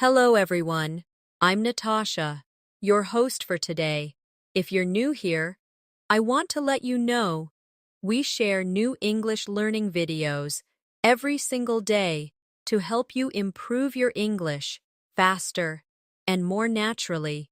Hello, everyone. I'm Natasha, your host for today. If you're new here, I want to let you know we share new English learning videos every single day to help you improve your English faster and more naturally.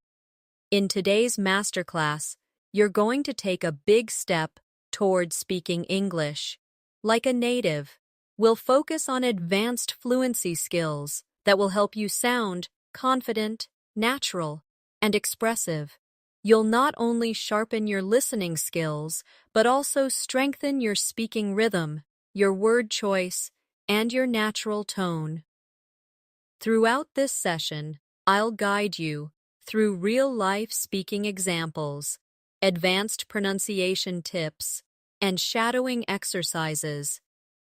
In today's masterclass, you're going to take a big step towards speaking English like a native. We'll focus on advanced fluency skills that will help you sound confident, natural, and expressive. You'll not only sharpen your listening skills, but also strengthen your speaking rhythm, your word choice, and your natural tone. Throughout this session, I'll guide you through real-life speaking examples, advanced pronunciation tips, and shadowing exercises.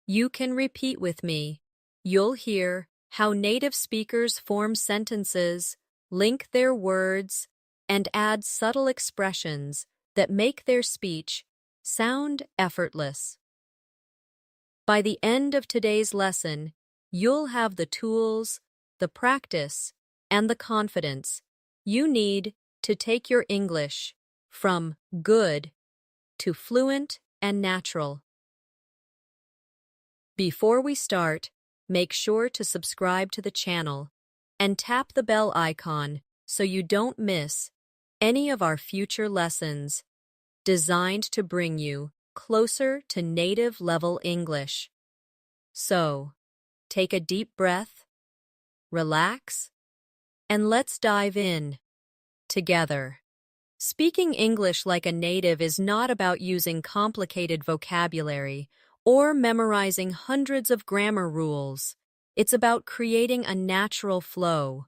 You can repeat with me. You'll hear how native speakers form sentences, link their words, and add subtle expressions that make their speech sound effortless. By the end of today's lesson, you'll have the tools, the practice, and the confidence you need to take your English from good to fluent and natural. Before we start, make sure to subscribe to the channel and tap the bell icon so you don't miss any of our future lessons designed to bring you closer to native level English. So, take a deep breath, relax, and let's dive in together. Speaking English like a native is not about using complicated vocabulary or memorizing hundreds of grammar rules. It's about creating a natural flow,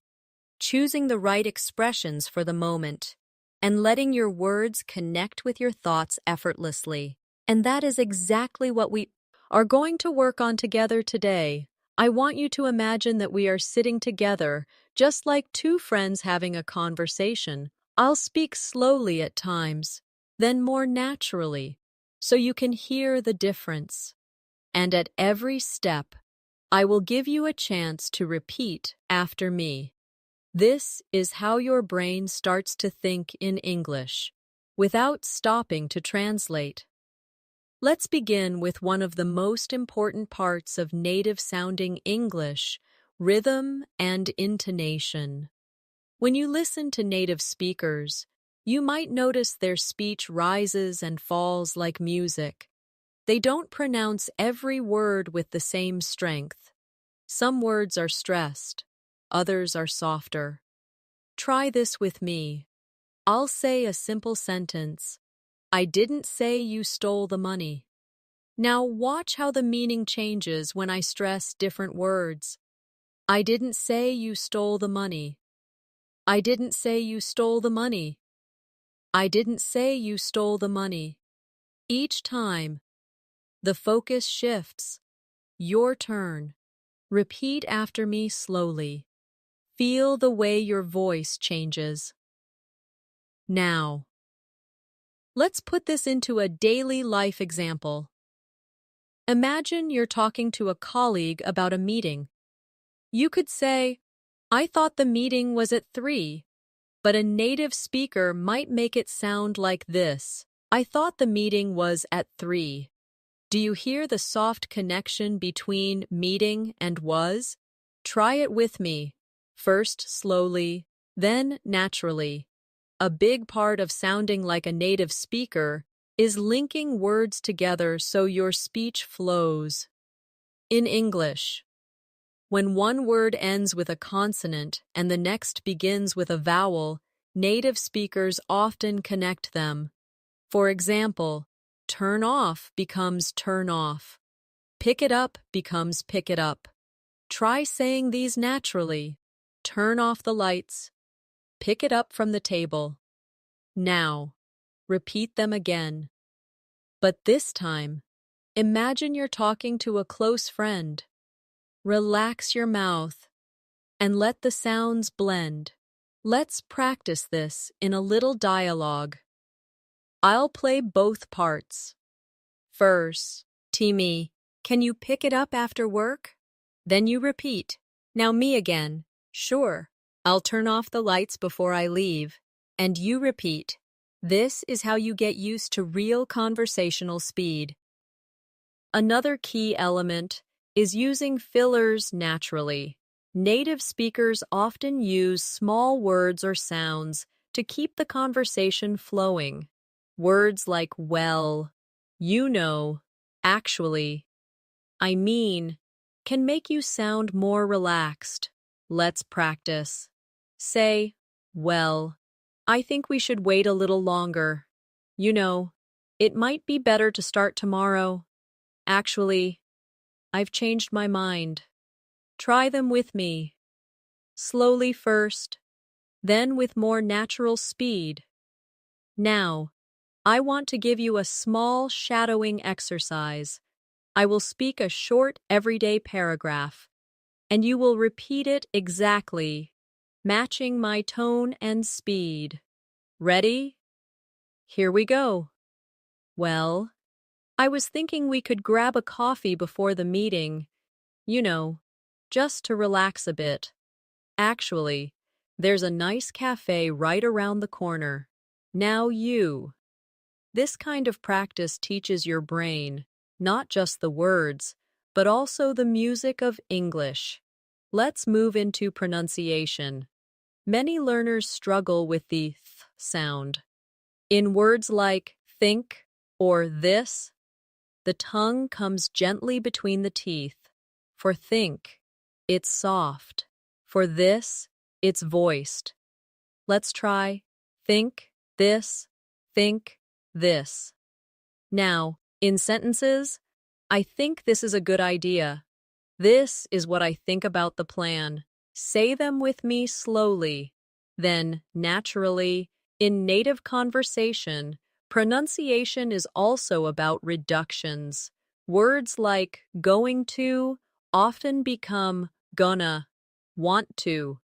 choosing the right expressions for the moment, and letting your words connect with your thoughts effortlessly. And that is exactly what we are going to work on together today. I want you to imagine that we are sitting together, just like two friends having a conversation. I'll speak slowly at times, then more naturally, so you can hear the difference. And at every step, I will give you a chance to repeat after me. This is how your brain starts to think in English, without stopping to translate. Let's begin with one of the most important parts of native-sounding English, rhythm and intonation. When you listen to native speakers, you might notice their speech rises and falls like music. They don't pronounce every word with the same strength. Some words are stressed, others are softer. Try this with me. I'll say a simple sentence. I didn't say you stole the money. Now watch how the meaning changes when I stress different words. I didn't say you stole the money. I didn't say you stole the money. I didn't say you stole the money. Each time, the focus shifts. Your turn. Repeat after me slowly. Feel the way your voice changes. Now, let's put this into a daily life example. Imagine you're talking to a colleague about a meeting. You could say, I thought the meeting was at 3, but a native speaker might make it sound like this. I thought the meeting was at 3. Do you hear the soft connection between meeting and was? Try it with me. First slowly, then naturally. A big part of sounding like a native speaker is linking words together so your speech flows. In English, when one word ends with a consonant and the next begins with a vowel, native speakers often connect them. For example, turn off becomes turn off. Pick it up becomes pick it up. Try saying these naturally. Turn off the lights. Pick it up from the table. Now, repeat them again. But this time, imagine you're talking to a close friend. Relax your mouth and let the sounds blend. Let's practice this in a little dialogue. I'll play both parts. First, Timmy, can you pick it up after work? Then you repeat. Now me again. Sure, I'll turn off the lights before I leave. And you repeat. This is how you get used to real conversational speed. Another key element is using fillers naturally. Native speakers often use small words or sounds to keep the conversation flowing. Words like well, you know, actually, I mean, can make you sound more relaxed. Let's practice. Say, well, I think we should wait a little longer. You know, it might be better to start tomorrow. Actually, I've changed my mind. Try them with me. Slowly first, then with more natural speed. Now, I want to give you a small shadowing exercise. I will speak a short everyday paragraph, and you will repeat it exactly, matching my tone and speed. Ready? Here we go. Well, I was thinking we could grab a coffee before the meeting, you know, just to relax a bit. Actually, there's a nice cafe right around the corner. Now you. This kind of practice teaches your brain not just the words, but also the music of English. Let's move into pronunciation. Many learners struggle with the th sound. In words like think or this, the tongue comes gently between the teeth. For think, it's soft. For this, it's voiced. Let's try think this. Now, in sentences, I think this is a good idea. This is what I think about the plan. Say them with me slowly. Then, naturally, in native conversation, pronunciation is also about reductions. Words like going to often become gonna, want to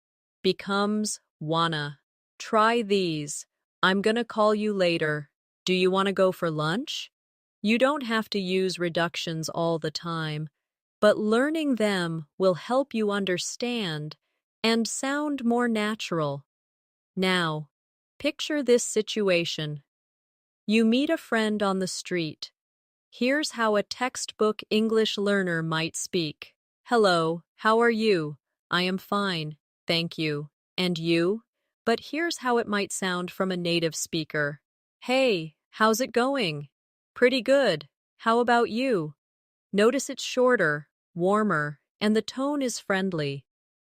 becomes wanna. Try these. I'm gonna call you later. Do you want to go for lunch? You don't have to use reductions all the time, but learning them will help you understand and sound more natural. Now, picture this situation. You meet a friend on the street. Here's how a textbook English learner might speak. Hello, how are you? I am fine, thank you. And you? But here's how it might sound from a native speaker. Hey, how's it going? Pretty good. How about you? Notice it's shorter, warmer, and the tone is friendly.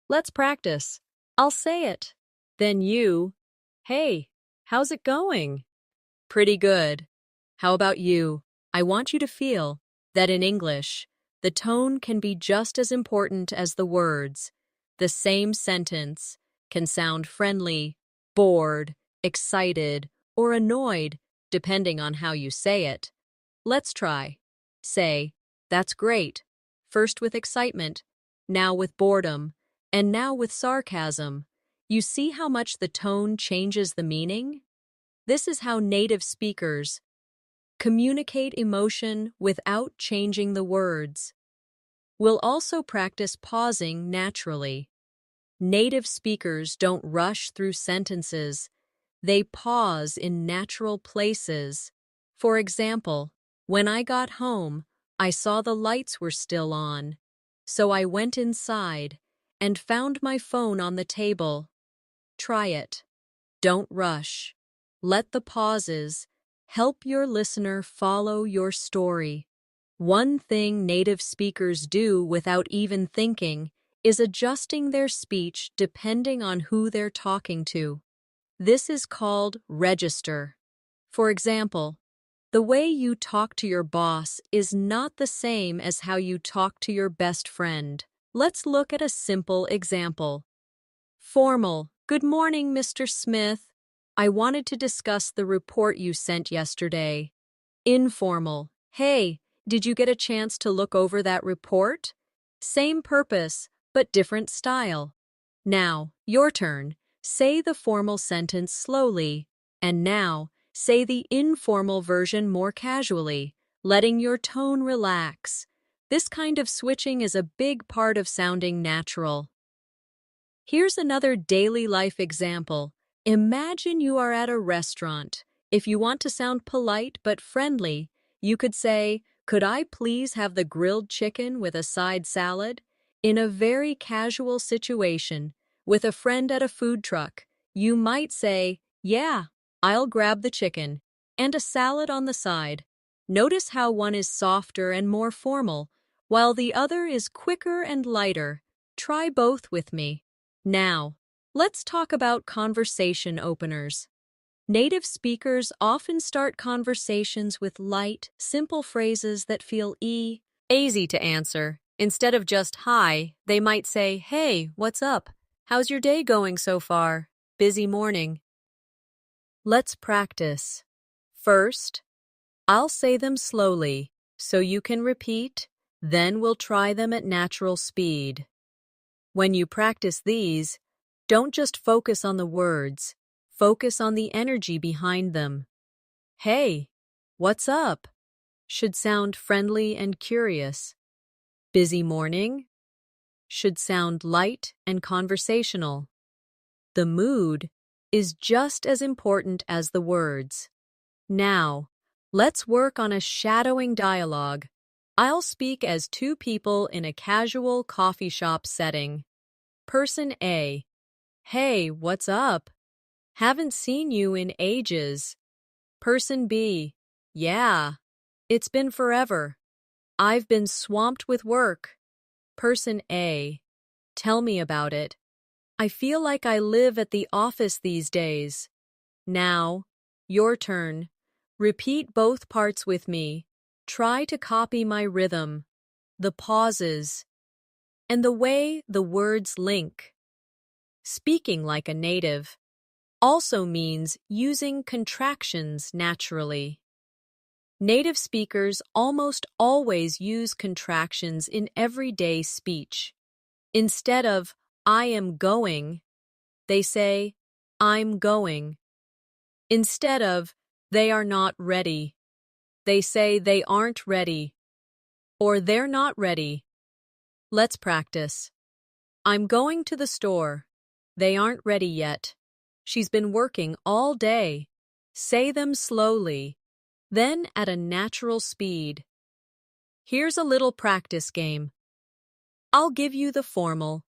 Let's practice. I'll say it. Then you. Hey, how's it going? Pretty good. How about you? I want you to feel that in English, the tone can be just as important as the words. The same sentence can sound friendly, bored, excited, or annoyed, depending on how you say it. Let's try. Say, that's great. First with excitement, now with boredom, and now with sarcasm. You see how much the tone changes the meaning? This is how native speakers communicate emotion without changing the words. We'll also practice pausing naturally. Native speakers don't rush through sentences. They pause in natural places. For example, when I got home, I saw the lights were still on. So I went inside and found my phone on the table. Try it. Don't rush. Let the pauses help your listener follow your story. One thing native speakers do without even thinking is adjusting their speech depending on who they're talking to. This is called register. For example, the way you talk to your boss is not the same as how you talk to your best friend. Let's look at a simple example. Formal. Good morning, Mr. Smith. I wanted to discuss the report you sent yesterday. Informal. Hey, did you get a chance to look over that report? Same purpose, but different style. Now, your turn. Say the formal sentence slowly. And now, say the informal version more casually, letting your tone relax. This kind of switching is a big part of sounding natural. Here's another daily life example. Imagine you are at a restaurant. If you want to sound polite but friendly, you could say, "Could I please have the grilled chicken with a side salad?" In a very casual situation, with a friend at a food truck, you might say, "Yeah, I'll grab the chicken," and a salad on the side. Notice how one is softer and more formal, while the other is quicker and lighter. Try both with me. Now, let's talk about conversation openers. Native speakers often start conversations with light, simple phrases that feel easy to answer. Instead of just hi, they might say, "Hey, what's up? How's your day going so far? Busy morning." Let's practice. First, I'll say them slowly so you can repeat, then we'll try them at natural speed. When you practice these, don't just focus on the words, focus on the energy behind them. "Hey, what's up?" should sound friendly and curious. "Busy morning?" should sound light and conversational. The mood is just as important as the words. Now, let's work on a shadowing dialogue. I'll speak as two people in a casual coffee shop setting. Person A: "Hey, what's up? Haven't seen you in ages." Person B: "Yeah, it's been forever. I've been swamped with work." Person A: "Tell me about it. I feel like I live at the office these days." Now, your turn. Repeat both parts with me. Try to copy my rhythm, the pauses, and the way the words link. Speaking like a native also means using contractions naturally. Native speakers almost always use contractions in everyday speech. Instead of "I am going," they say "I'm going." Instead of "they are not ready," they say "they aren't ready," or "they're not ready." Let's practice. "I'm going to the store. They aren't ready yet. She's been working all day." Say them slowly, then at a natural speed. Here's a little practice game. I'll give you the formal,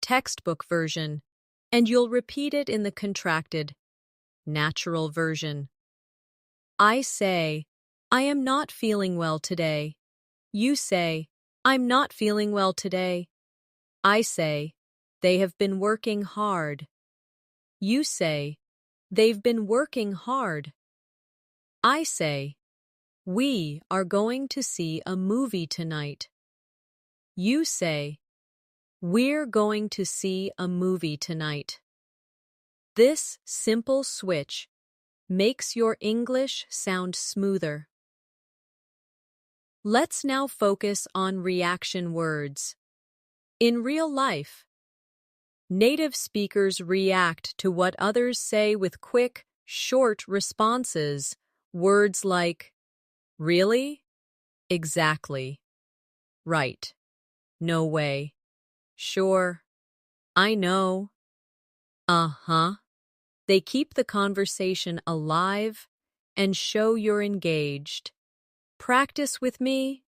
textbook version, and you'll repeat it in the contracted, natural version. I say, "I am not feeling well today." You say, "I'm not feeling well today." I say, "They have been working hard." You say, "They've been working hard." I say, "We are going to see a movie tonight." You say, "We're going to see a movie tonight." This simple switch makes your English sound smoother. Let's now focus on reaction words. In real life, native speakers react to what others say with quick, short responses. Words like "really?" "Exactly." "Right." "No way." "Sure." "I know." "Uh-huh." They keep the conversation alive and show you're engaged. Practice with me.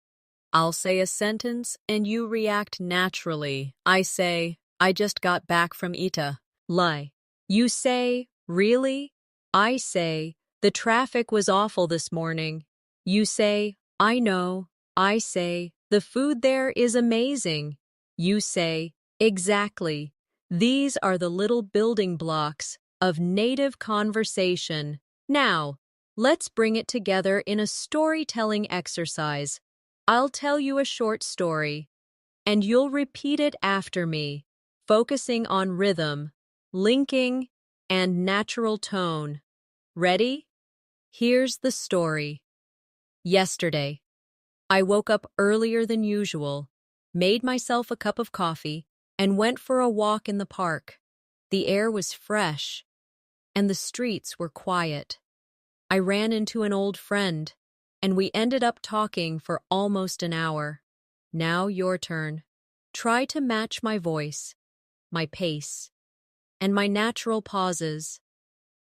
I'll say a sentence and you react naturally. I say, "I just got back from Ita." Lie. You say, "Really?" I say, "The traffic was awful this morning." You say, "I know." I say, "The food there is amazing." You say, "Exactly." These are the little building blocks of native conversation. Now, let's bring it together in a storytelling exercise. I'll tell you a short story, and you'll repeat it after me, focusing on rhythm, linking, and natural tone. Ready? Here's the story. Yesterday, I woke up earlier than usual, made myself a cup of coffee, and went for a walk in the park. The air was fresh, and the streets were quiet. I ran into an old friend, and we ended up talking for almost an hour. Now your turn. Try to match my voice. my pace, and my natural pauses.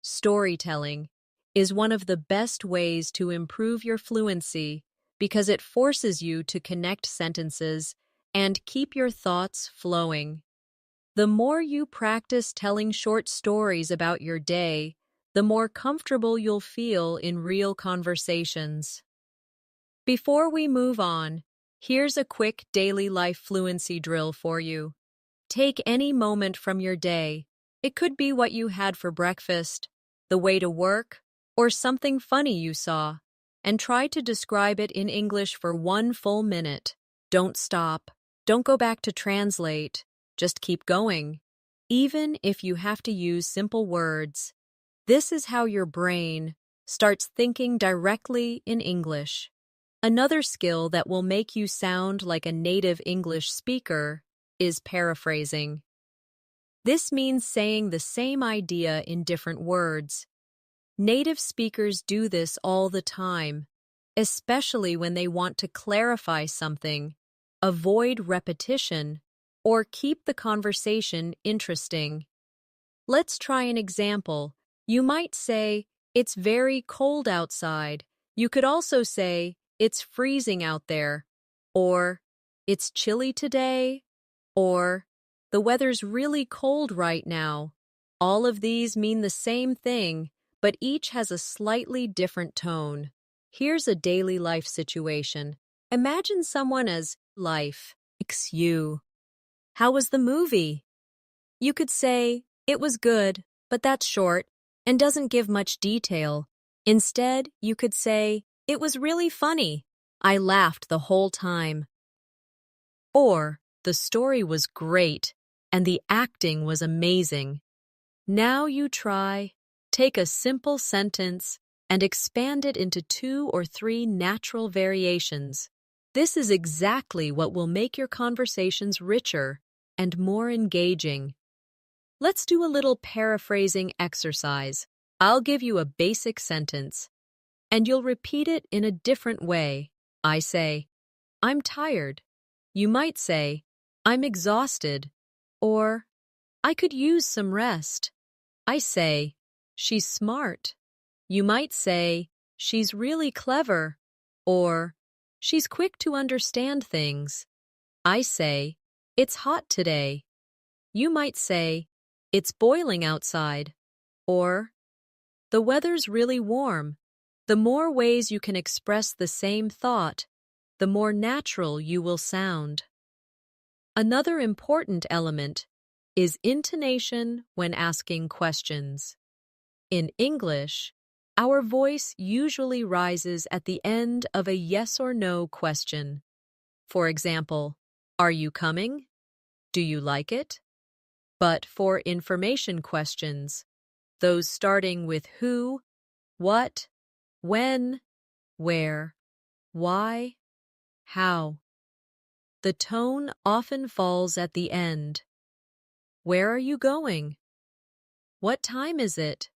Storytelling is one of the best ways to improve your fluency because it forces you to connect sentences and keep your thoughts flowing. The more you practice telling short stories about your day, the more comfortable you'll feel in real conversations. Before we move on, here's a quick daily life fluency drill for you. Take any moment from your day. It could be what you had for breakfast, the way to work, or something funny you saw, and try to describe it in English for 1 full minute. Don't stop. Don't go back to translate. Just keep going. Even if you have to use simple words, this is how your brain starts thinking directly in English. Another skill that will make you sound like a native English speaker is paraphrasing. This means saying the same idea in different words. Native speakers do this all the time, especially when they want to clarify something, avoid repetition, or keep the conversation interesting. Let's try an example. You might say, "It's very cold outside." You could also say, "It's freezing out there," or "It's chilly today," or "The weather's really cold right now." All of these mean the same thing, but each has a slightly different tone. Here's a daily life situation. Imagine someone as life. You. How was the movie? You could say, "It was good, but that's short and doesn't give much detail." Instead, you could say, "It was really funny. I laughed the whole time." Or, "The story was great and the acting was amazing." Now you try. Take a simple sentence and expand it into 2 or 3 natural variations. This is exactly what will make your conversations richer and more engaging. Let's do a little paraphrasing exercise. I'll give you a basic sentence, and you'll repeat it in a different way. I say, "I'm tired." You might say, "I'm exhausted," or "I could use some rest." I say, "She's smart." You might say, "She's really clever," or "She's quick to understand things." I say, "It's hot today." You might say, "It's boiling outside," or "The weather's really warm." The more ways you can express the same thought, the more natural you will sound. Another important element is intonation when asking questions. In English, our voice usually rises at the end of a yes or no question. For example, "Are you coming?" "Do you like it?" But for information questions, those starting with who, what, when, where, why, how, the tone often falls at the end. "Where are you going?" "What time is it?"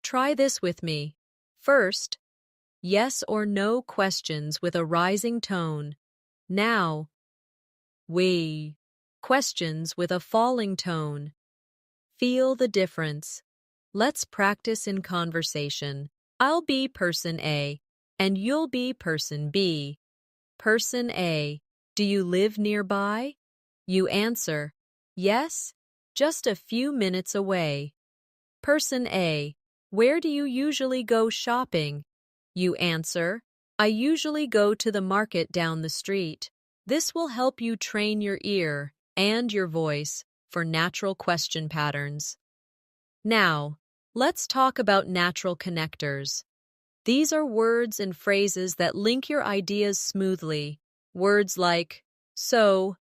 Try this with me. First, yes or no questions with a rising tone. Now, we questions with a falling tone. Feel the difference. Let's practice in conversation. I'll be person A, and you'll be person B. Person A, "Do you live nearby?" You answer, "Yes, just a few minutes away." Person A, "Where do you usually go shopping?" You answer, "I usually go to the market down the street." This will help you train your ear and your voice for natural question patterns. Now, let's talk about natural connectors. These are words and phrases that link your ideas smoothly. Words like "so,"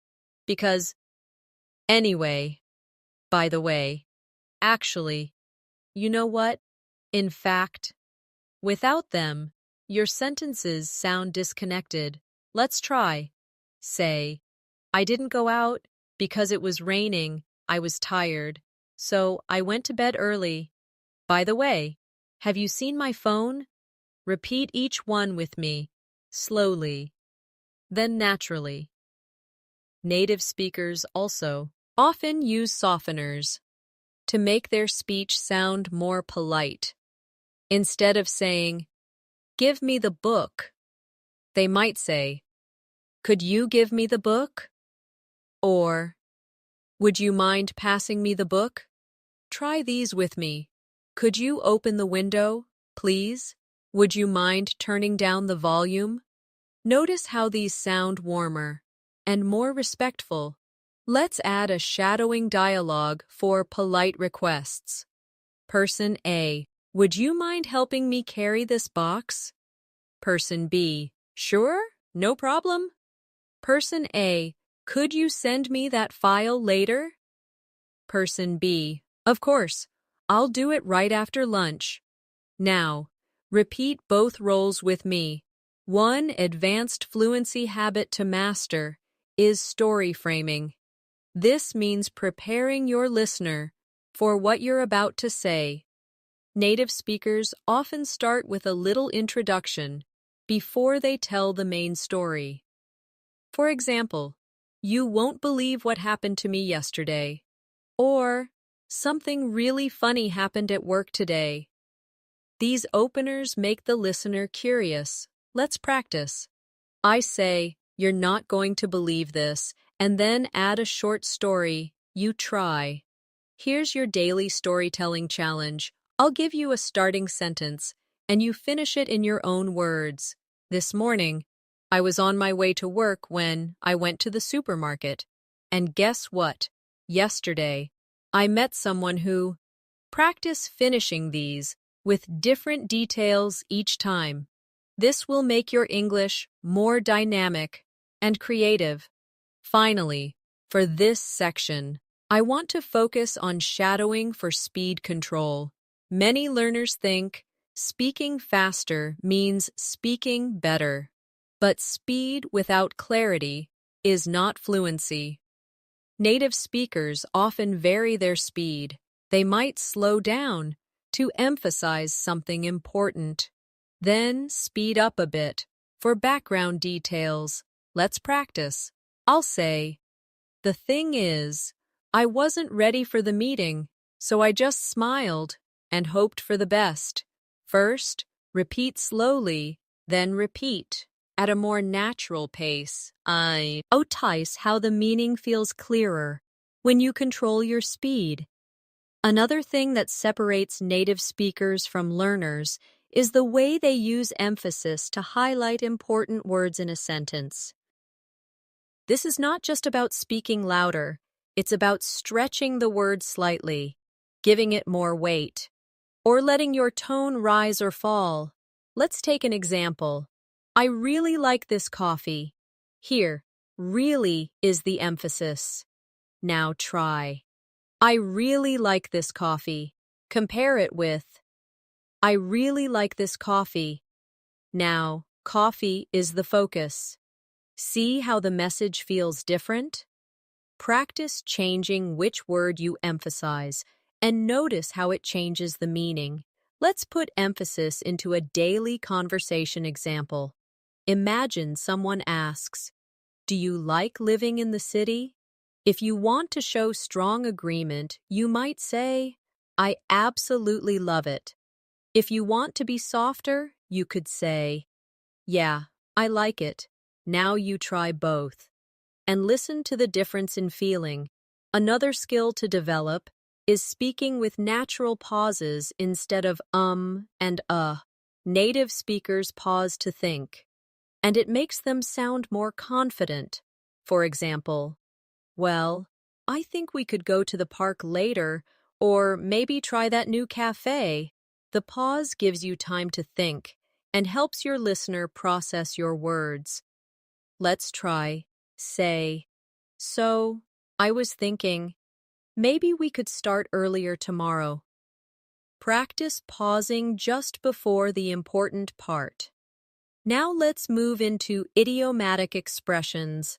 "because," "anyway," "by the way," "actually," "you know what," "in fact." Without them, your sentences sound disconnected. Let's try. Say, "I didn't go out because it was raining. I was tired, so I went to bed early. By the way, have you seen my phone?" Repeat each one with me, slowly, then naturally. Native speakers also often use softeners to make their speech sound more polite. Instead of saying, "Give me the book," they might say, "Could you give me the book?" Or, "Would you mind passing me the book? Try these with me. Could you open the window, please? Would you mind turning down the volume?" Notice how these sound warmer and more respectful. Let's add a shadowing dialogue for polite requests. Person A, "Would you mind helping me carry this box?" Person B, "Sure, no problem." Person A, "Could you send me that file later?" Person B, "Of course, I'll do it right after lunch." Now, repeat both roles with me. One advanced fluency habit to master is story framing. This means preparing your listener for what you're about to say. Native speakers often start with a little introduction before they tell the main story. For example, "You won't believe what happened to me yesterday," or "Something really funny happened at work today." These openers make the listener curious. Let's practice. I say, "You're not going to believe this," and then add a short story. You try. Here's your daily storytelling challenge. I'll give you a starting sentence, and you finish it in your own words. "This morning, I was on my way to work when I went to the supermarket. And guess what? Yesterday, I met someone who..." Practice finishing these with different details each time. This will make your English more dynamic and creative. Finally, for this section, I want to focus on shadowing for speed control. Many learners think speaking faster means speaking better, but speed without clarity is not fluency. Native speakers often vary their speed. They might slow down to emphasize something important, then speed up a bit for background details. Let's practice. I'll say, "The thing is, I wasn't ready for the meeting, so I just smiled and hoped for the best." First, repeat slowly, then repeat at a more natural pace. Notice how the meaning feels clearer when you control your speed. Another thing that separates native speakers from learners is the way they use emphasis to highlight important words in a sentence. This is not just about speaking louder, it's about stretching the word slightly, giving it more weight, or letting your tone rise or fall. Let's take an example. "I really like this coffee." Here, "really" is the emphasis. Now try. "I really like this coffee." Compare it with, "I really like this coffee." Now, coffee is the focus. See how the message feels different? Practice changing which word you emphasize and notice how it changes the meaning. Let's put emphasis into a daily conversation example. Imagine someone asks, "Do you like living in the city?" If you want to show strong agreement, you might say, "I absolutely love it." If you want to be softer, you could say, "Yeah, I like it." Now you try both. And listen to the difference in feeling. Another skill to develop is speaking with natural pauses instead of and Native speakers pause to think, and it makes them sound more confident. For example, "Well, I think we could go to the park later, or maybe try that new cafe." The pause gives you time to think and helps your listener process your words. Let's try. Say, "So, I was thinking, maybe we could start earlier tomorrow." Practice pausing just before the important part. Now let's move into idiomatic expressions.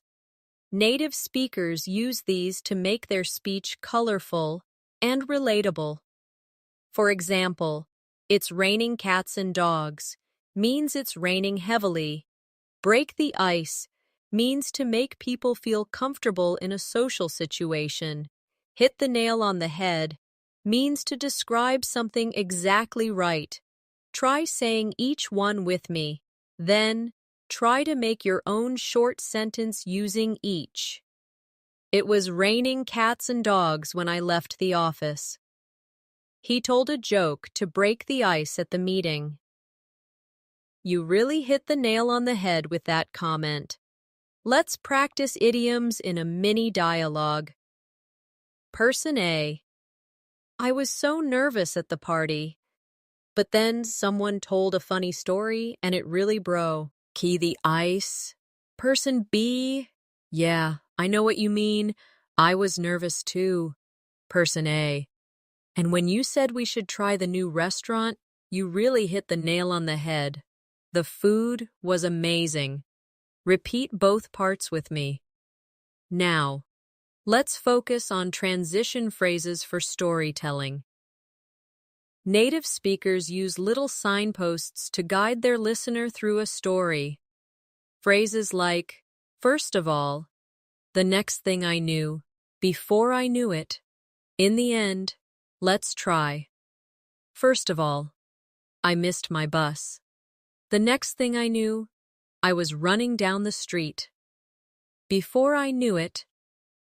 Native speakers use these to make their speech colorful and relatable. For example, "It's raining cats and dogs" means it's raining heavily. "Break the ice" means to make people feel comfortable in a social situation. Hit the nail on the head means to describe something exactly right. Try saying each one with me. Then, try to make your own short sentence using each. It was raining cats and dogs when I left the office. He told a joke to break the ice at the meeting. You really hit the nail on the head with that comment. Let's practice idioms in a mini dialogue. Person A. I was so nervous at the party, but then someone told a funny story and it really broke the ice. Person B. Yeah, I know what you mean. I was nervous too. Person A. And when you said we should try the new restaurant, you really hit the nail on the head. The food was amazing. Repeat both parts with me. Now, let's focus on transition phrases for storytelling. Native speakers use little signposts to guide their listener through a story. Phrases like, first of all, the next thing I knew, before I knew it, in the end, let's try. First of all, I missed my bus. The next thing I knew, I was running down the street. Before I knew it,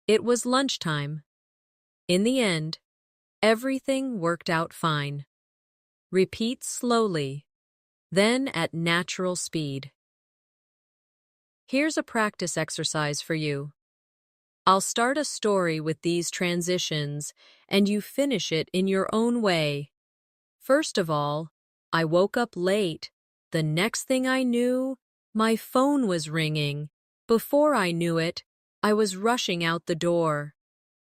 it was lunchtime. In the end, everything worked out fine. Repeat slowly, then at natural speed. Here's a practice exercise for you. I'll start a story with these transitions, and you finish it in your own way. First of all, I woke up late. The next thing I knew, my phone was ringing. Before I knew it, I was rushing out the door.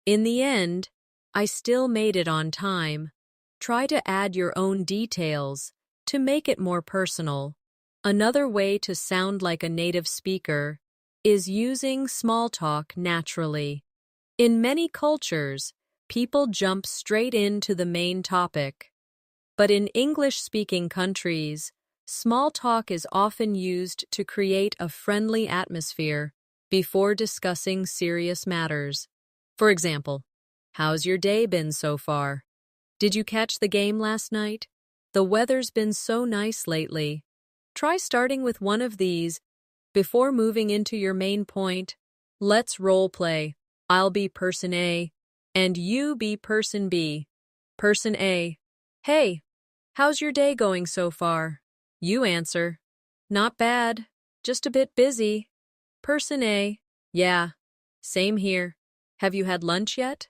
In the end, I still made it on time. Try to add your own details to make it more personal. Another way to sound like a native speaker is using small talk naturally. In many cultures, people jump straight into the main topic. But in English-speaking countries, small talk is often used to create a friendly atmosphere before discussing serious matters. For example, how's your day been so far? Did you catch the game last night? The weather's been so nice lately. Try starting with one of these before moving into your main point. Let's role play. I'll be person A, and you be person B. Person A. Hey, how's your day going so far? You answer, not bad, just a bit busy. Person A. Yeah, same here. Have you had lunch yet?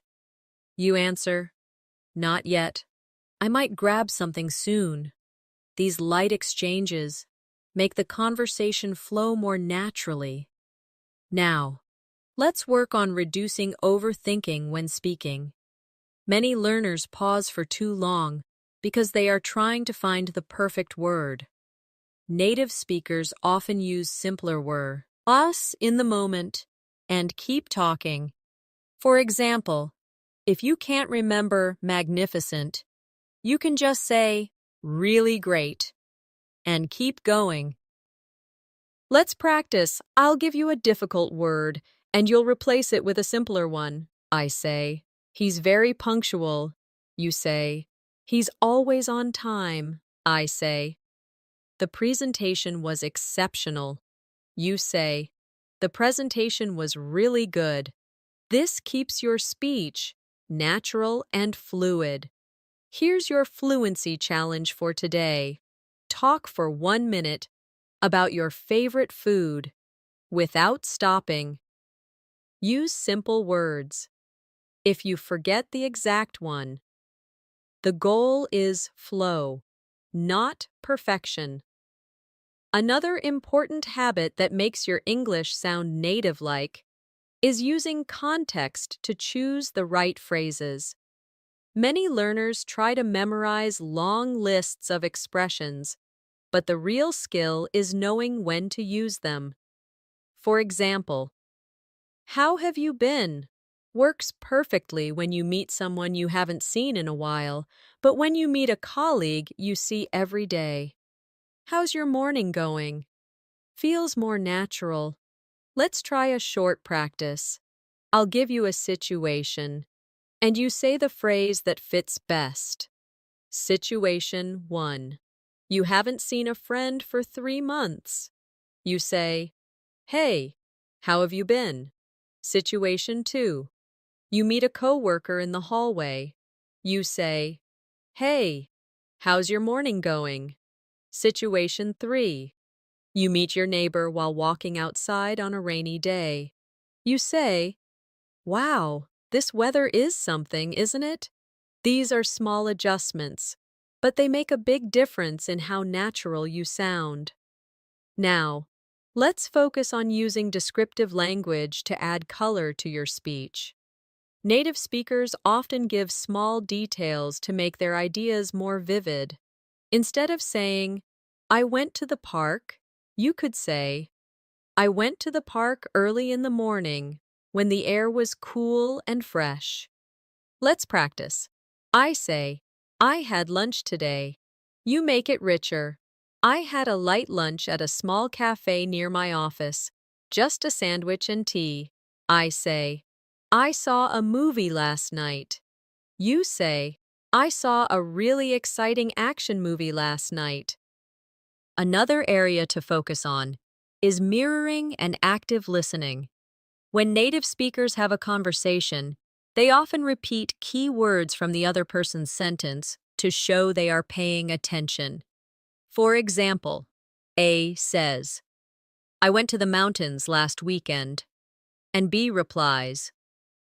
You answer, not yet. I might grab something soon. These light exchanges make the conversation flow more naturally. Now, let's work on reducing overthinking when speaking. Many learners pause for too long because they are trying to find the perfect word. Native speakers often use simpler words, us in the moment, and keep talking. For example, if you can't remember magnificent, you can just say, really great, and keep going. Let's practice. I'll give you a difficult word, and you'll replace it with a simpler one. I say, he's very punctual. You say, he's always on time. I say, the presentation was exceptional. You say, the presentation was really good. This keeps your speech natural and fluid. Here's your fluency challenge for today. Talk for 1 minute about your favorite food without stopping. Use simple words. If you forget the exact one, the goal is flow, not perfection. Another important habit that makes your English sound native-like is using context to choose the right phrases. Many learners try to memorize long lists of expressions, but the real skill is knowing when to use them. For example, how have you been? Works perfectly when you meet someone you haven't seen in a while, but when you meet a colleague you see every day. How's your morning going? Feels more natural. Let's try a short practice. I'll give you a situation, and you say the phrase that fits best. Situation 1. You haven't seen a friend for 3 months. You say, "Hey, how have you been?" Situation 2. You meet a coworker in the hallway. You say, "Hey, how's your morning going?" Situation 3. You meet your neighbor while walking outside on a rainy day. You say, "Wow, this weather is something, isn't it?" These are small adjustments, but they make a big difference in how natural you sound. Now, let's focus on using descriptive language to add color to your speech. Native speakers often give small details to make their ideas more vivid. Instead of saying, "I went to the park," you could say, "I went to the park early in the morning when the air was cool and fresh." Let's practice. I say, "I had lunch today." You make it richer. "I had a light lunch at a small cafe near my office, just a sandwich and tea." I say, "I saw a movie last night." You say, "I saw a really exciting action movie last night." Another area to focus on is mirroring and active listening. When native speakers have a conversation, they often repeat key words from the other person's sentence to show they are paying attention. For example, A says, "I went to the mountains last weekend." And B replies,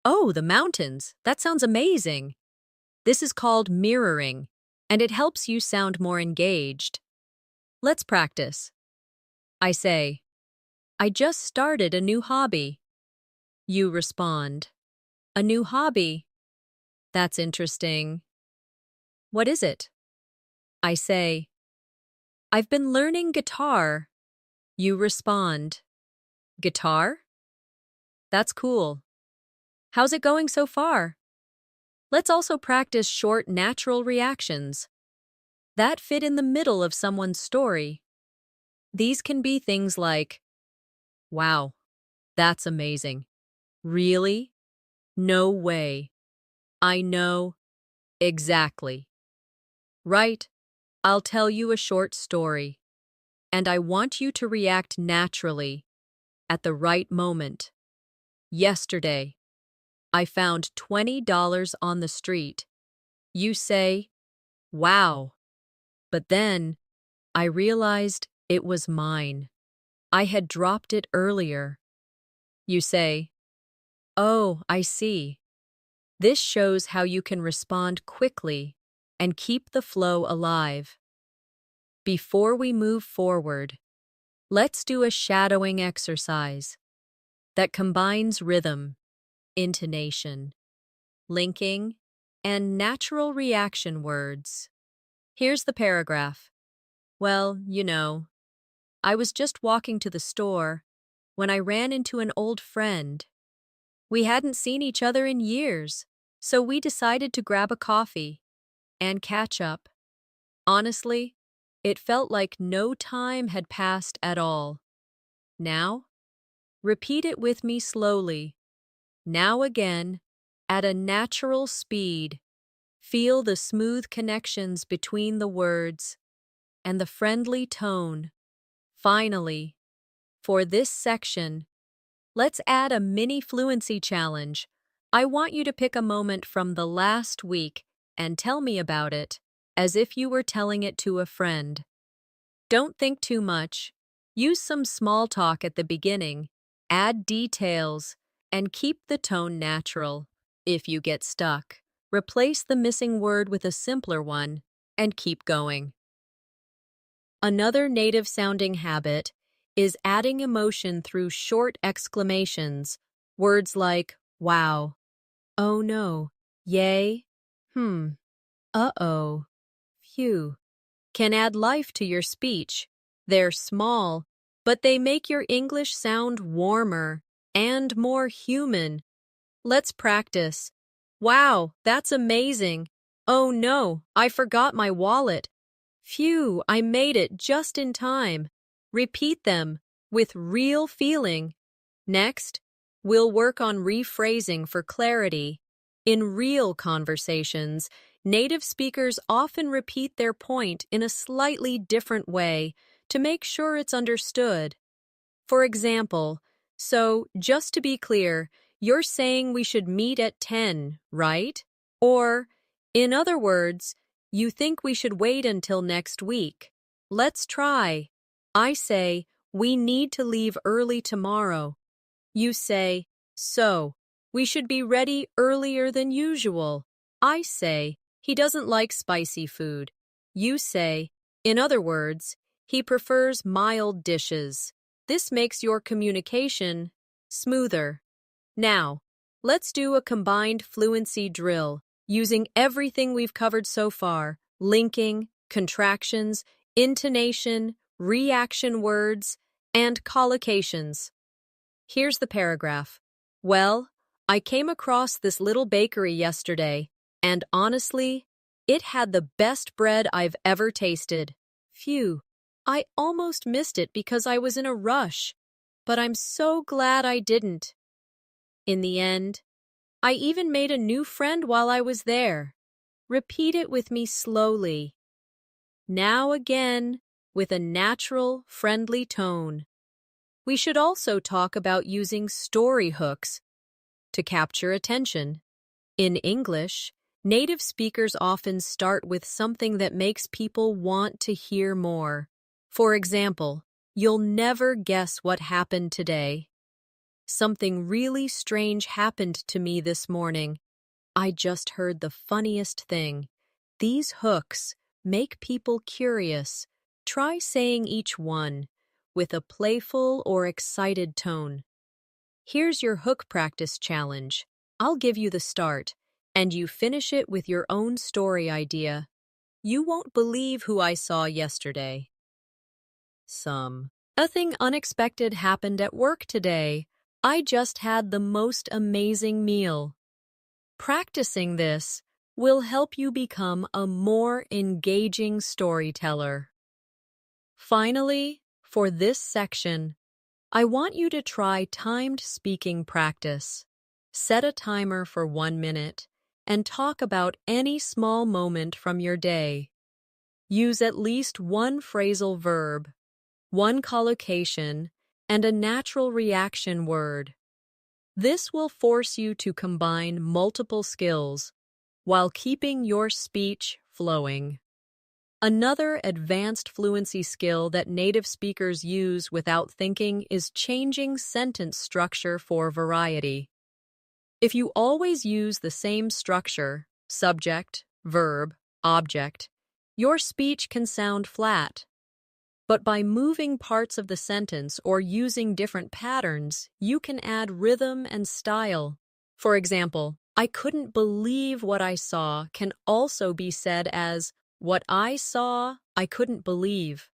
"Oh, the mountains, that sounds amazing." This is called mirroring, and it helps you sound more engaged. Let's practice. I say, "I just started a new hobby." You respond, "A new hobby? That's interesting. What is it?" I say, "I've been learning guitar." You respond, "Guitar? That's cool. How's it going so far?" Let's also practice short, natural reactions that fit in the middle of someone's story. These can be things like, "Wow, that's amazing. Really? No way. I know. Exactly. Right, I'll tell you a short story, and I want you to react naturally at the right moment. Yesterday, I found $20 on the street." You say, "Wow." But then I realized it was mine. I had dropped it earlier. You say, "Oh, I see." This shows how you can respond quickly and keep the flow alive. Before we move forward, let's do a shadowing exercise that combines rhythm, intonation, linking, and natural reaction words. Here's the paragraph. "Well, I was just walking to the store when I ran into an old friend. We hadn't seen each other in years, so we decided to grab a coffee and catch up. Honestly, it felt like no time had passed at all." Now, repeat it with me slowly. Now again, at a natural speed. Feel the smooth connections between the words and the friendly tone. Finally, for this section, let's add a mini fluency challenge. I want you to pick a moment from the last week and tell me about it, as if you were telling it to a friend. Don't think too much. Use some small talk at the beginning, add details, and keep the tone natural. If you get stuck, replace the missing word with a simpler one and keep going. Another native-sounding habit is adding emotion through short exclamations. Words like, "Wow," "Oh no," "Yay," "Uh-oh," "Phew," can add life to your speech. They're small, but they make your English sound warmer and more human. Let's practice. "Wow, that's amazing." "Oh no, I forgot my wallet." "Phew, I made it just in time." Repeat them with real feeling. Next, we'll work on rephrasing for clarity. In real conversations, native speakers often repeat their point in a slightly different way to make sure it's understood. For example, so just to be clear, you're saying we should meet at 10, right? Or, in other words, you think we should wait until next week. Let's try. I say, we need to leave early tomorrow. You say, so, we should be ready earlier than usual. I say, he doesn't like spicy food. You say, in other words, he prefers mild dishes. This makes your communication smoother. Now, let's do a combined fluency drill using everything we've covered so far: linking, contractions, intonation, reaction words, and collocations. Here's the paragraph. Well, I came across this little bakery yesterday, and honestly, it had the best bread I've ever tasted. Phew, I almost missed it because I was in a rush, but I'm so glad I didn't. In the end, I even made a new friend while I was there. Repeat it with me slowly. Now again, with a natural, friendly tone. We should also talk about using story hooks to capture attention. In English, native speakers often start with something that makes people want to hear more. For example, you'll never guess what happened today. Something really strange happened to me this morning. I just heard the funniest thing. These hooks make people curious. Try saying each one with a playful or excited tone. Here's your hook practice challenge. I'll give you the start, and you finish it with your own story idea. You won't believe who I saw yesterday. Nothing unexpected happened at work today. I just had the most amazing meal. Practicing this will help you become a more engaging storyteller. Finally, for this section, I want you to try timed speaking practice. Set a timer for 1 minute and talk about any small moment from your day. Use at least one phrasal verb, one collocation, and a natural reaction word. This will force you to combine multiple skills while keeping your speech flowing. Another advanced fluency skill that native speakers use without thinking is changing sentence structure for variety. If you always use the same structure, subject, verb, object, your speech can sound flat. But by moving parts of the sentence or using different patterns, you can add rhythm and style. For example, I couldn't believe what I saw can also be said as what I saw, I couldn't believe.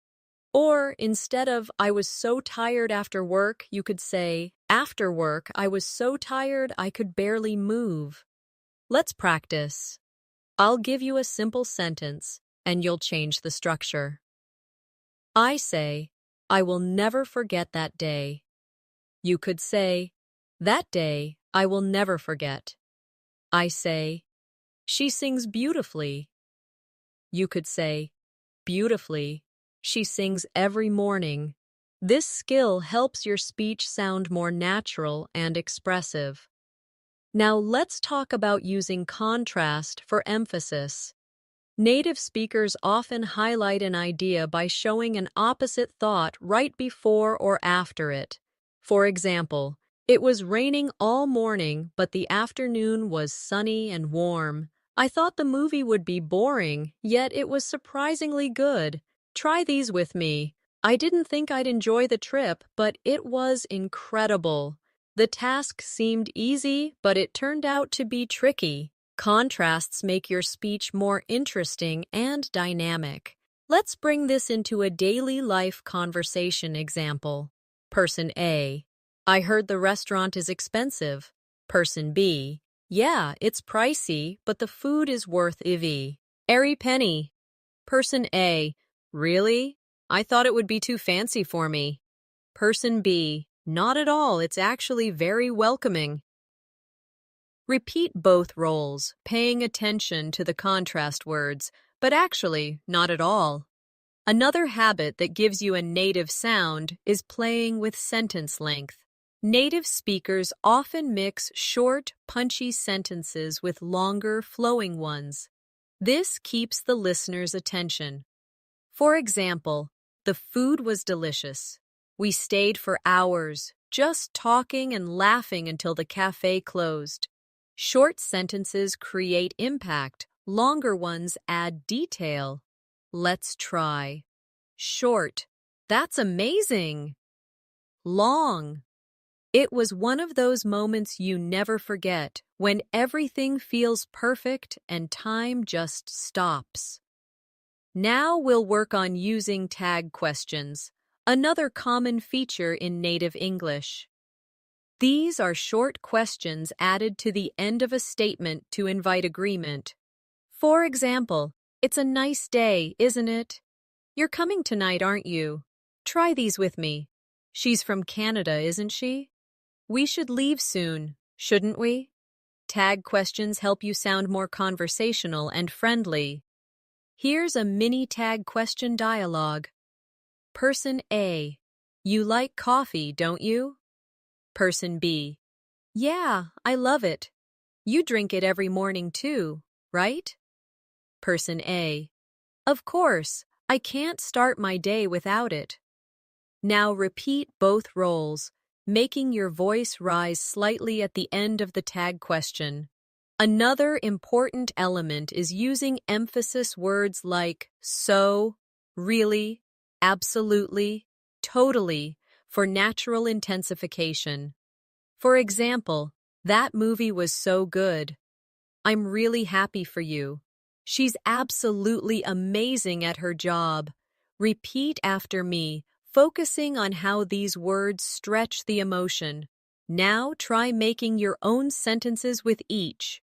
Or instead of I was so tired after work, you could say, after work, I was so tired I could barely move. Let's practice. I'll give you a simple sentence, and you'll change the structure. I say, I will never forget that day. You could say, that day I will never forget. I say, she sings beautifully. You could say, beautifully, she sings every morning. This skill helps your speech sound more natural and expressive. Now let's talk about using contrast for emphasis. Native speakers often highlight an idea by showing an opposite thought right before or after it. For example, it was raining all morning, but the afternoon was sunny and warm. I thought the movie would be boring, yet it was surprisingly good. Try these with me. I didn't think I'd enjoy the trip, but it was incredible. The task seemed easy, but it turned out to be tricky. Contrasts make your speech more interesting and dynamic. Let's bring this into a daily life conversation example. Person A: I heard the restaurant is expensive. Person B: yeah, it's pricey, but the food is worth every penny. Person A: really? I thought it would be too fancy for me. Person B: Not at all, it's actually very welcoming. Repeat both roles, paying attention to the contrast words, but actually, not at all. Another habit that gives you a native sound is playing with sentence length. Native speakers often mix short, punchy sentences with longer, flowing ones. This keeps the listener's attention. For example, the food was delicious. We stayed for hours, just talking and laughing until the cafe closed. Short sentences create impact. Longer ones add detail. Let's try. Short. That's amazing. Long. It was one of those moments you never forget, when everything feels perfect and time just stops. Now we'll work on using tag questions, another common feature in native English. These are short questions added to the end of a statement to invite agreement. For example, "It's a nice day, isn't it? You're coming tonight, aren't you? Try these with me. She's from Canada, isn't she? We should leave soon, shouldn't we?" Tag questions help you sound more conversational and friendly. Here's a mini tag question dialogue. Person A: "You like coffee, don't you?" Person B: "Yeah, I love it. You drink it every morning too, right?" Person A: "Of course, I can't start my day without it." Now repeat both roles, making your voice rise slightly at the end of the tag question. Another important element is using emphasis words like so, really, absolutely, totally for natural intensification. For example, "That movie was so good. I'm really happy for you. She's absolutely amazing at her job." Repeat after me, focusing on how these words stretch the emotion. Now try making your own sentences with each.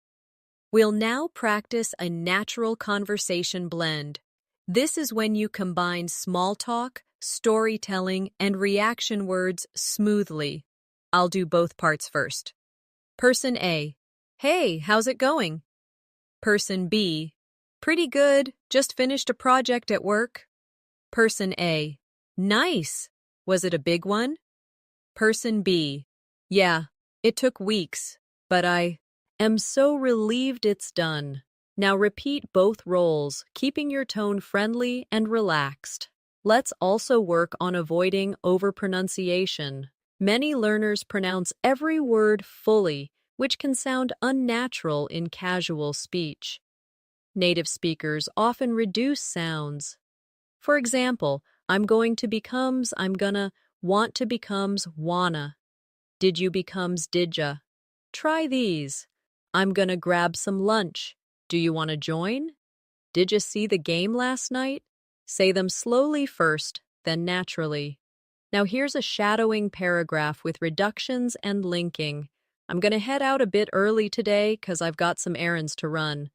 We'll now practice a natural conversation blend. This is when you combine small talk, storytelling, and reaction words smoothly. I'll do both parts first. Person A: "Hey, how's it going?" Person B: "Pretty good, just finished a project at work." Person A: "Nice. Was it a big one?" Person B: "Yeah, it took weeks, but I am so relieved it's done." Now repeat both roles, keeping your tone friendly and relaxed. Let's also work on avoiding overpronunciation. Many learners pronounce every word fully, which can sound unnatural in casual speech. Native speakers often reduce sounds. For example, I'm gonna, want to becomes wanna. Did you becomes didya. Try these. I'm gonna grab some lunch. Do you want to join? Did you see the game last night? Say them slowly first, then naturally. Now here's a shadowing paragraph with reductions and linking. I'm gonna head out a bit early today 'cause I've got some errands to run.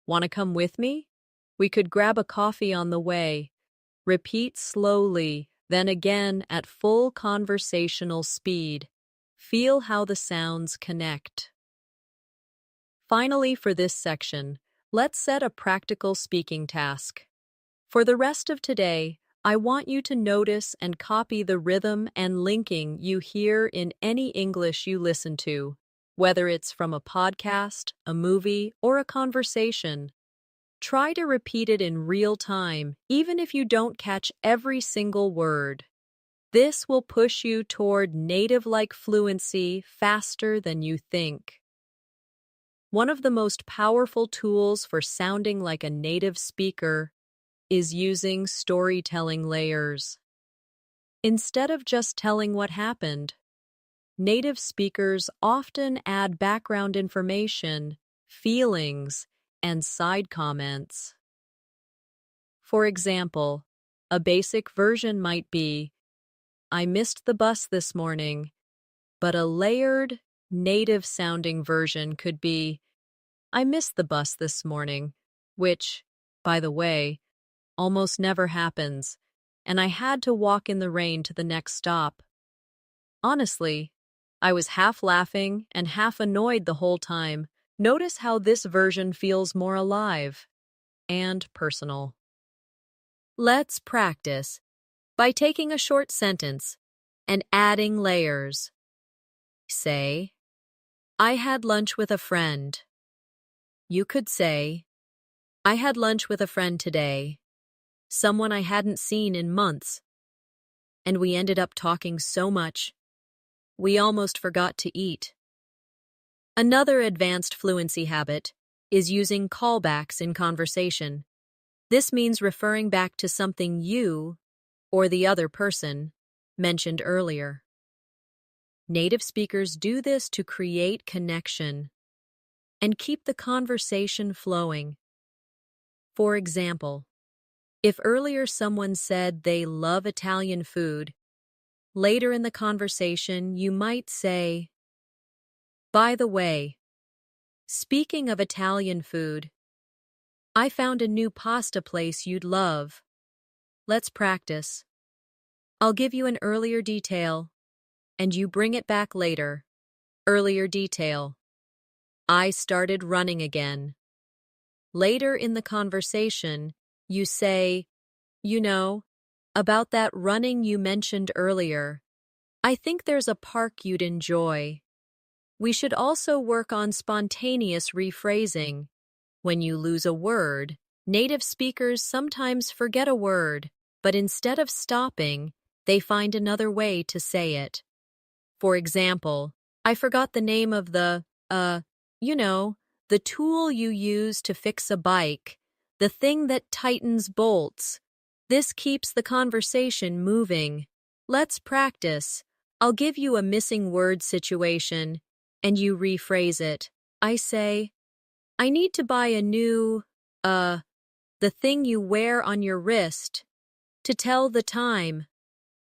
Want to come with me? We could grab a coffee on the way. Repeat slowly, then again at full conversational speed. Feel how the sounds connect. Finally, for this section, let's set a practical speaking task. For the rest of today, I want you to notice and copy the rhythm and linking you hear in any English you listen to, whether it's from a podcast, a movie, or a conversation. Try to repeat it in real time, even if you don't catch every single word. This will push you toward native-like fluency faster than you think. One of the most powerful tools for sounding like a native speaker is using storytelling layers. Instead of just telling what happened, native speakers often add background information, feelings, and side comments. For example, a basic version might be, "I missed the bus this morning," but a layered, native-sounding version could be, "I missed the bus this morning," which, by the way, almost never happens, and I had to walk in the rain to the next stop. Honestly, I was half laughing and half annoyed the whole time. Notice how this version feels more alive and personal. Let's practice by taking a short sentence and adding layers. Say, I had lunch with a friend. You could say, I had lunch with a friend today, someone I hadn't seen in months, and we ended up talking so much, we almost forgot to eat. Another advanced fluency habit is using callbacks in conversation. This means referring back to something you, or the other person, mentioned earlier. Native speakers do this to create connection and keep the conversation flowing. For example, if earlier someone said they love Italian food, later in the conversation you might say, by the way, speaking of Italian food, I found a new pasta place you'd love. Let's practice. I'll give you an earlier detail, and you bring it back later. Earlier detail. I started running again. Later in the conversation, you say, you know, about that running you mentioned earlier. I think there's a park you'd enjoy. We should also work on spontaneous rephrasing. When you lose a word, native speakers sometimes forget a word, but instead of stopping, they find another way to say it. For example, I forgot the name of the tool you use to fix a bike, the thing that tightens bolts. This keeps the conversation moving. Let's practice. I'll give you a missing word situation, and you rephrase it. I say, I need to buy a new, the thing you wear on your wrist, to tell the time.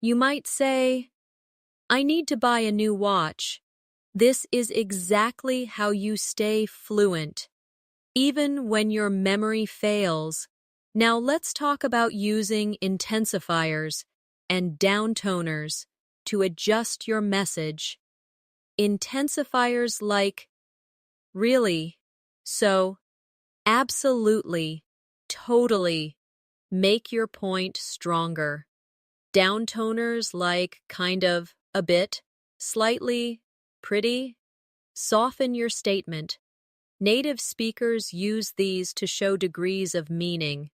You might say, I need to buy a new watch. This is exactly how you stay fluent, even when your memory fails. Now let's talk about using intensifiers and downtoners to adjust your message. Intensifiers like really, so, absolutely, totally make your point stronger. Downtoners like kind of, a bit, slightly, pretty, soften your statement. Native speakers use these to show degrees of meaning.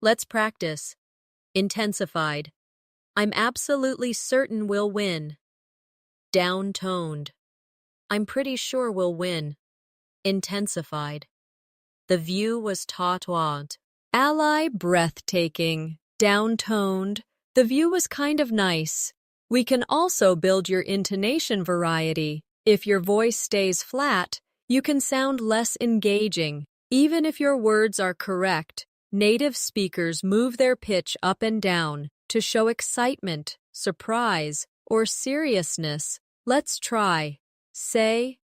Let's practice. Intensified. I'm absolutely certain we'll win. Downtoned. I'm pretty sure we'll win. Intensified. The view was taut. Ally breathtaking. Downtoned. The view was kind of nice. We can also build your intonation variety. If your voice stays flat, you can sound less engaging. Even if your words are correct, native speakers move their pitch up and down to show excitement, surprise, or seriousness. Let's try. Say,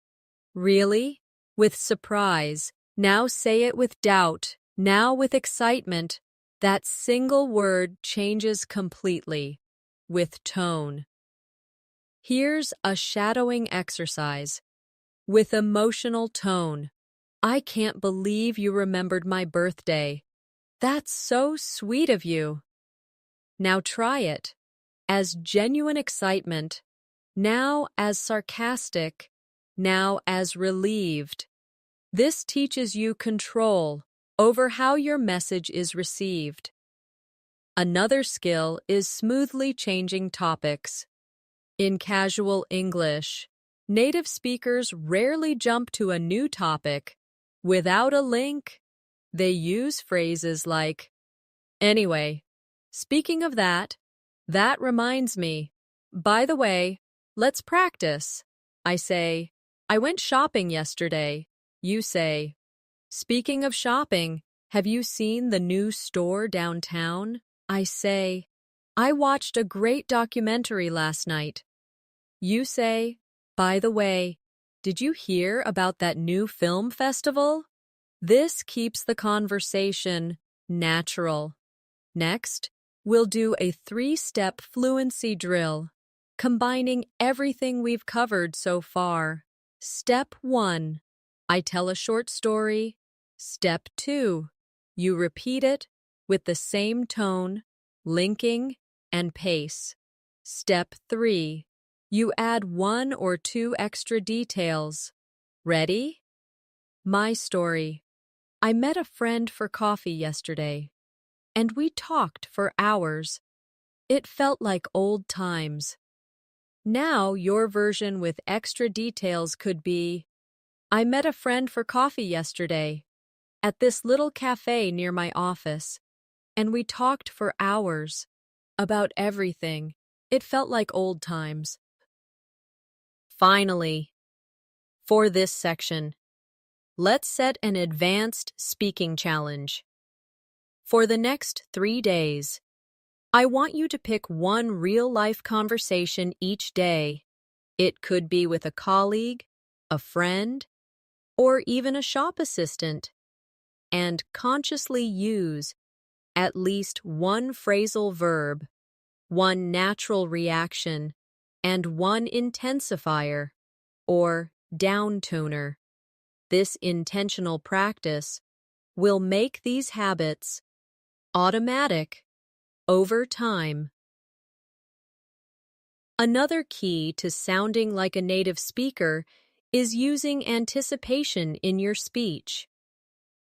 really? With surprise. Now say it with doubt. Now with excitement. That single word changes completely. With tone. Here's a shadowing exercise. With emotional tone. I can't believe you remembered my birthday. That's so sweet of you. Now try it. As genuine excitement. Now as sarcastic. Now as relieved. This teaches you control over how your message is received. Another skill is smoothly changing topics. In casual English, native speakers rarely jump to a new topic. Without a link, they use phrases like, anyway, speaking of that reminds me. By the way, let's practice. I say, I went shopping yesterday. You say, speaking of shopping, have you seen the new store downtown? I say, I watched a great documentary last night. You say, by the way, did you hear about that new film festival? This keeps the conversation natural. Next, we'll do a 3-step fluency drill. combining everything we've covered so far. Step 1. I tell a short story. Step 2. You repeat it with the same tone, linking, and pace. Step 3. You add 1 or 2 extra details. Ready? My story. I met a friend for coffee yesterday, and we talked for hours. It felt like old times. Now, your version with extra details could be, I met a friend for coffee yesterday at this little cafe near my office, and we talked for hours about everything. It felt like old times. Finally, for this section, let's set an advanced speaking challenge. For the next 3 days, I want you to pick one real-life conversation each day. It could be with a colleague, a friend, or even a shop assistant, and consciously use at least one phrasal verb, one natural reaction, and one intensifier, or downtoner. This intentional practice will make these habits automatic over time. Another key to sounding like a native speaker is using anticipation in your speech.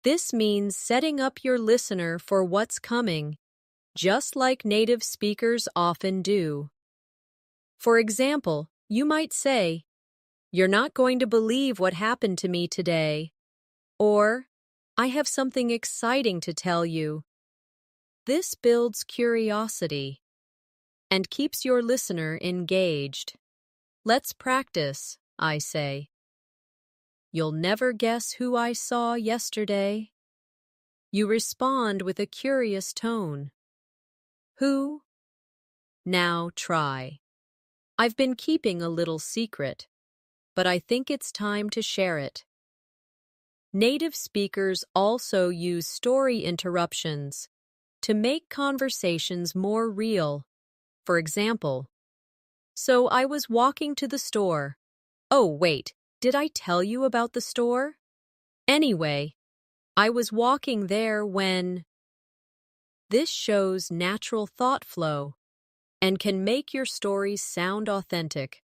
This means setting up your listener for what's coming, just like native speakers often do. For example, you might say, "You're not going to believe what happened to me today," or, "I have something exciting to tell you." This builds curiosity and keeps your listener engaged. Let's practice, I say. You'll never guess who I saw yesterday. You respond with a curious tone. Who? Now try. I've been keeping a little secret, but I think it's time to share it. Native speakers also use story interruptions to make conversations more real. For example, so I was walking to the store. Oh, wait, did I tell you about the store? Anyway, I was walking there when... This shows natural thought flow and can make your stories sound authentic.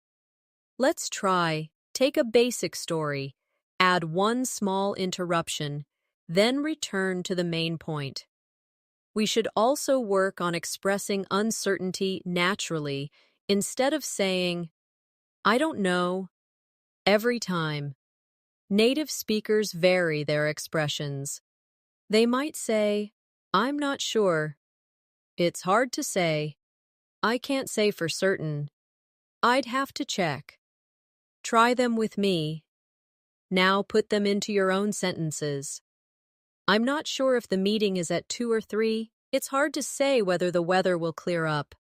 Let's try. Take a basic story, add one small interruption, then return to the main point. We should also work on expressing uncertainty naturally instead of saying, "I don't know," every time. Native speakers vary their expressions. They might say, "I'm not sure," "It's hard to say," "I can't say for certain," "I'd have to check." Try them with me. Now put them into your own sentences. I'm not sure if the meeting is at 2 or 3. It's hard to say whether the weather will clear up.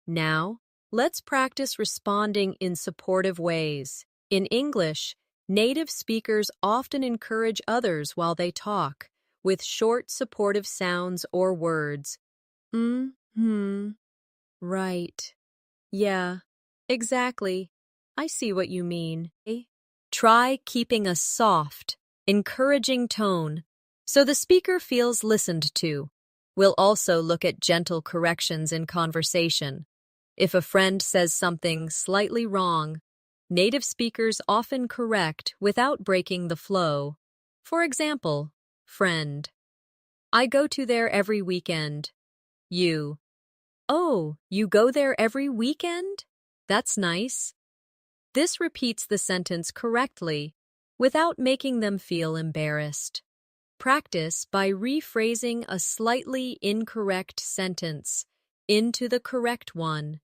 Now, let's practice responding in supportive ways. In English, native speakers often encourage others while they talk, with short supportive sounds or words. Right. Yeah, exactly. I see what you mean. Try keeping a soft, encouraging tone so the speaker feels listened to. We'll also look at gentle corrections in conversation. If a friend says something slightly wrong, native speakers often correct without breaking the flow. For example, friend, I go to there every weekend. You, oh, you go there every weekend? That's nice. This repeats the sentence correctly without making them feel embarrassed. Practice by rephrasing a slightly incorrect sentence into the correct one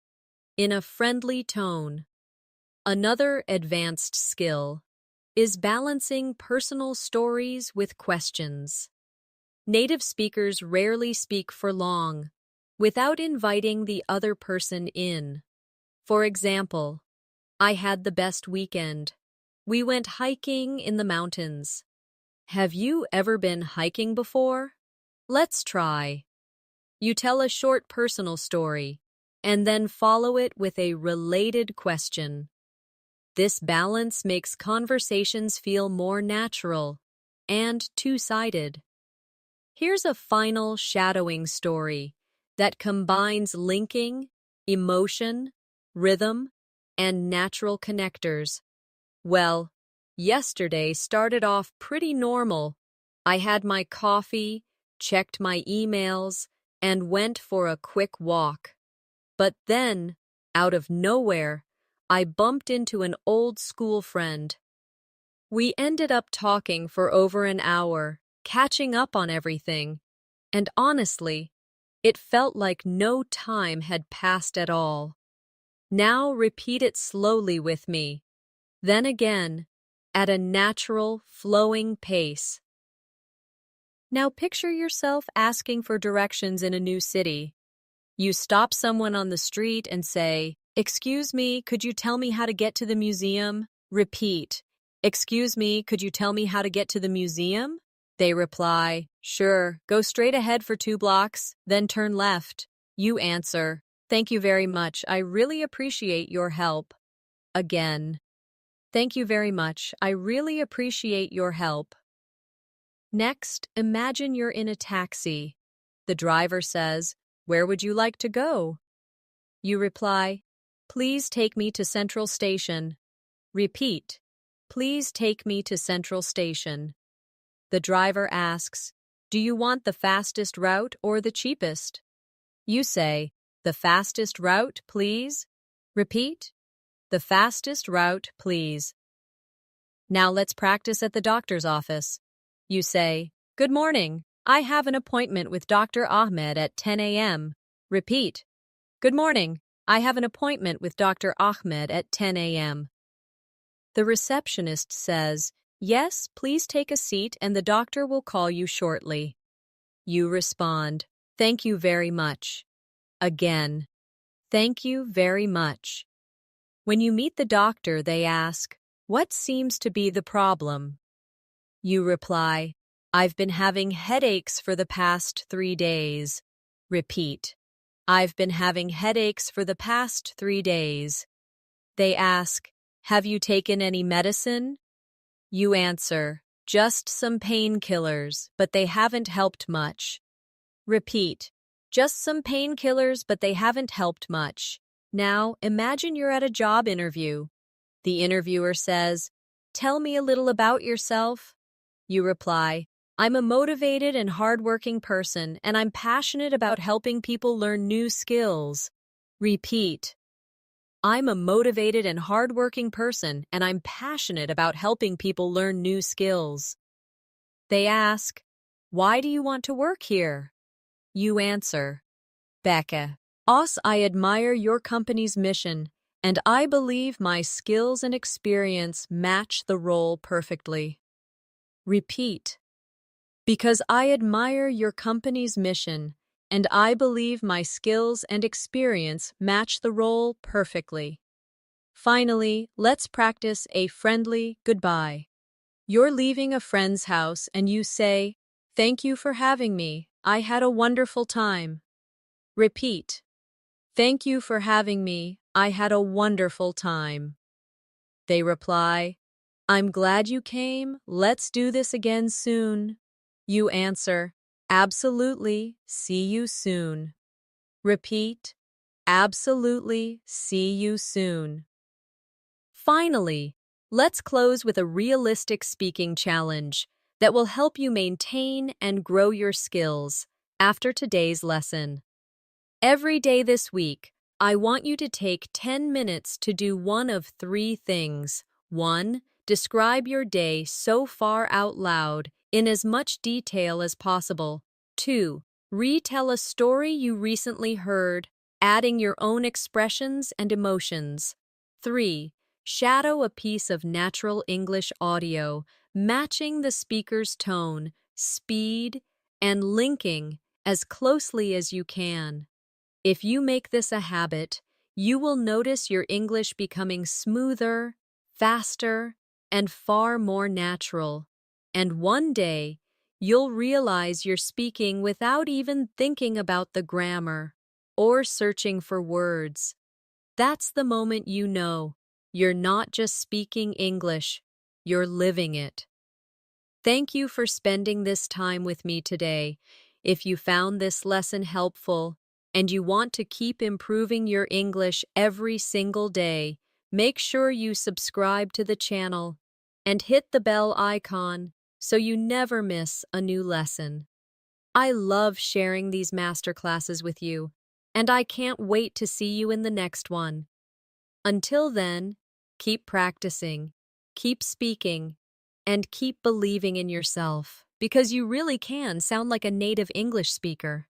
in a friendly tone. Another advanced skill is balancing personal stories with questions. Native speakers rarely speak for long without inviting the other person in. For example, I had the best weekend. We went hiking in the mountains. Have you ever been hiking before? Let's try. You tell a short personal story. and then follow it with a related question. This balance makes conversations feel more natural and two-sided. Here's a final shadowing story that combines linking, emotion, rhythm, and natural connectors. Well, yesterday started off pretty normal. I had my coffee, checked my emails, and went for a quick walk. But then, out of nowhere, I bumped into an old school friend. We ended up talking for over an hour, catching up on everything, and honestly, it felt like no time had passed at all. Now repeat it slowly with me. Then again, at a natural, flowing pace. Now picture yourself asking for directions in a new city. You stop someone on the street and say, "Excuse me, could you tell me how to get to the museum?" Repeat, "Excuse me, could you tell me how to get to the museum?" They reply, "Sure, go straight ahead for 2 blocks, then turn left." You answer, "Thank you very much, I really appreciate your help." Again, "Thank you very much, I really appreciate your help." Next, imagine you're in a taxi. The driver says, "Where would you like to go?" You reply, "Please take me to Central Station." Repeat, "Please take me to Central Station." The driver asks, "Do you want the fastest route or the cheapest?" You say, "The fastest route, please." Repeat, "The fastest route, please." Now let's practice at the doctor's office. You say, "Good morning. I have an appointment with Dr. Ahmed at 10 a.m. Repeat, "Good morning. I have an appointment with Dr. Ahmed at 10 a.m. The receptionist says, "Yes, please take a seat and the doctor will call you shortly." You respond, "Thank you very much." Again, "Thank you very much." When you meet the doctor, they ask, "What seems to be the problem?" You reply, "I've been having headaches for the past 3 days." Repeat, "I've been having headaches for the past 3 days." They ask, "Have you taken any medicine?" You answer, "Just some painkillers, but they haven't helped much." Repeat, "Just some painkillers, but they haven't helped much." Now, imagine you're at a job interview. The interviewer says, "Tell me a little about yourself." You reply, "I'm a motivated and hardworking person, and I'm passionate about helping people learn new skills." Repeat, "I'm a motivated and hardworking person, and I'm passionate about helping people learn new skills." They ask, "Why do you want to work here?" You answer, "Becca, I admire your company's mission, and I believe my skills and experience match the role perfectly." Repeat, "Because I admire your company's mission, and I believe my skills and experience match the role perfectly." Finally, let's practice a friendly goodbye. You're leaving a friend's house and you say, "Thank you for having me. I had a wonderful time." Repeat, "Thank you for having me. I had a wonderful time." They reply, "I'm glad you came. Let's do this again soon." You answer, "Absolutely. See you soon." Repeat, "Absolutely. See you soon." Finally, let's close with a realistic speaking challenge that will help you maintain and grow your skills after today's lesson. Every day this week, I want you to take 10 minutes to do one of 3 things. 1. Describe your day so far out loud in as much detail as possible. 2. Retell a story you recently heard, adding your own expressions and emotions. 3. Shadow a piece of natural English audio, matching the speaker's tone, speed, and linking as closely as you can. If you make this a habit, you will notice your English becoming smoother, faster, and far more natural. And one day, you'll realize you're speaking without even thinking about the grammar. or searching for words. That's the moment you know you're not just speaking English, you're living it. Thank you for spending this time with me today. If you found this lesson helpful and you want to keep improving your English every single day, make sure you subscribe to the channel and hit the bell icon so you never miss a new lesson. I love sharing these masterclasses with you, and I can't wait to see you in the next one. Until then, keep practicing, keep speaking, and keep believing in yourself, because you really can sound like a native English speaker.